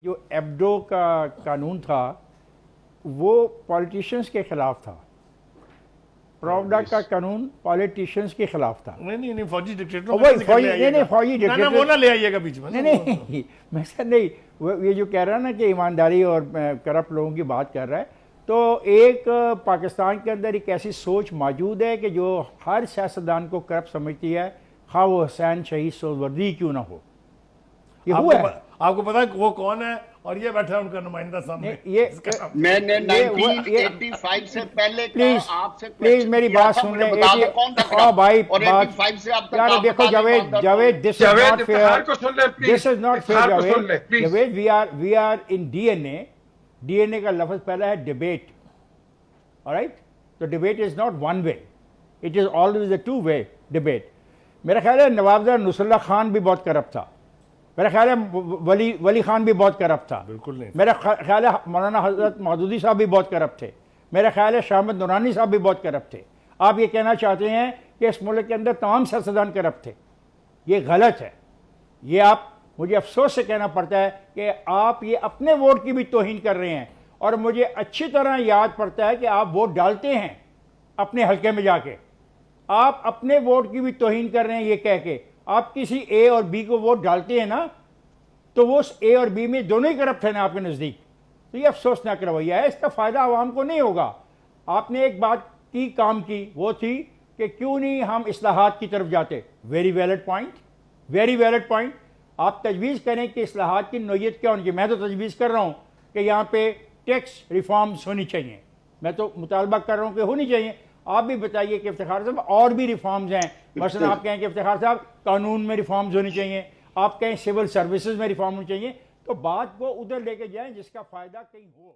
جو ایبڈو کا قانون تھا وہ پالیٹیشنز کے خلاف تھا. پراوڈا کا قانون پالیٹیشنز کے خلاف تھا. نہیں فوجی ڈکٹیٹر فوجی ڈکٹیٹر وہ نہ لے آئیے گا بیچ میں. نہیں میں سر نہیں یہ جو کہہ رہا ہے نا کہ ایمانداری اور کرپٹ لوگوں کی بات کر رہا ہے، تو ایک پاکستان کے اندر ایک ایسی سوچ موجود ہے کہ جو ہر سیاستدان کو کرپٹ سمجھتی ہے، خواہ وہ حسین شہید سہروردی کیوں نہ ہو. یہ ہوا ہے. آپ کو پتا ہے وہ کون ہے؟ اور یہ بیٹھا ہے ان کا نمائندہ سامنے. میں نے 1985 سے پہلے پلیز میری بات سن لیں. بھائی یار دیکھو Javed this is not fair. Javed we are in D N A کا لفظ پہلا ہے ڈیبیٹ. آلرائٹ، تو debate is not one way, it is always a two way debate. میرا خیال ہے نواب نصر اللہ خان بھی بہت کرپٹ تھا. میرا خیال ہے ولی خان بھی بہت کرپٹ تھا. بالکل نہیں. میرا خیال ہے مولانا حضرت مودودی صاحب بھی بہت کرپٹ تھے. میرا خیال ہے شاہ احمد نورانی صاحب بھی بہت کرپٹ تھے. آپ یہ کہنا چاہتے ہیں کہ اس ملک کے اندر تمام سیاستدان کرپٹ تھے؟ یہ غلط ہے. یہ آپ مجھے افسوس سے کہنا پڑتا ہے کہ آپ یہ اپنے ووٹ کی بھی توہین کر رہے ہیں. اور مجھے اچھی طرح یاد پڑتا ہے کہ آپ ووٹ ڈالتے ہیں اپنے حلقے میں جا کے. آپ اپنے ووٹ کی بھی توہین کر رہے ہیں یہ کہہ کے. آپ کسی اے اور بی کو ووٹ ڈالتے ہیں نا، تو وہ اے اور بی میں دونوں ہی کرپٹ ہیں نا آپ کے نزدیک. تو یہ افسوسناک رویہ ہے، اس کا فائدہ عوام کو نہیں ہوگا. آپ نے ایک بات کی کام کی، وہ تھی کہ کیوں نہیں ہم اصلاحات کی طرف جاتے. Very valid point. آپ تجویز کریں کہ اصلاحات کی نوعیت کیا ہونی چاہیے. میں تو تجویز کر رہا ہوں کہ یہاں پہ ٹیکس ریفارمز ہونی چاہیے. میں تو مطالبہ کر رہا ہوں کہ ہونی چاہیے. آپ بھی بتائیے کہ افتخار صاحب اور بھی ریفارمز ہیں. مثلا آپ کہیں کہ افتخار صاحب قانون میں ریفارمز ہونی چاہیے، آپ کہیں سول سروسز میں ریفارم ہونی چاہیے. تو بات کو ادھر لے کے جائیں جس کا فائدہ کہیں ہو.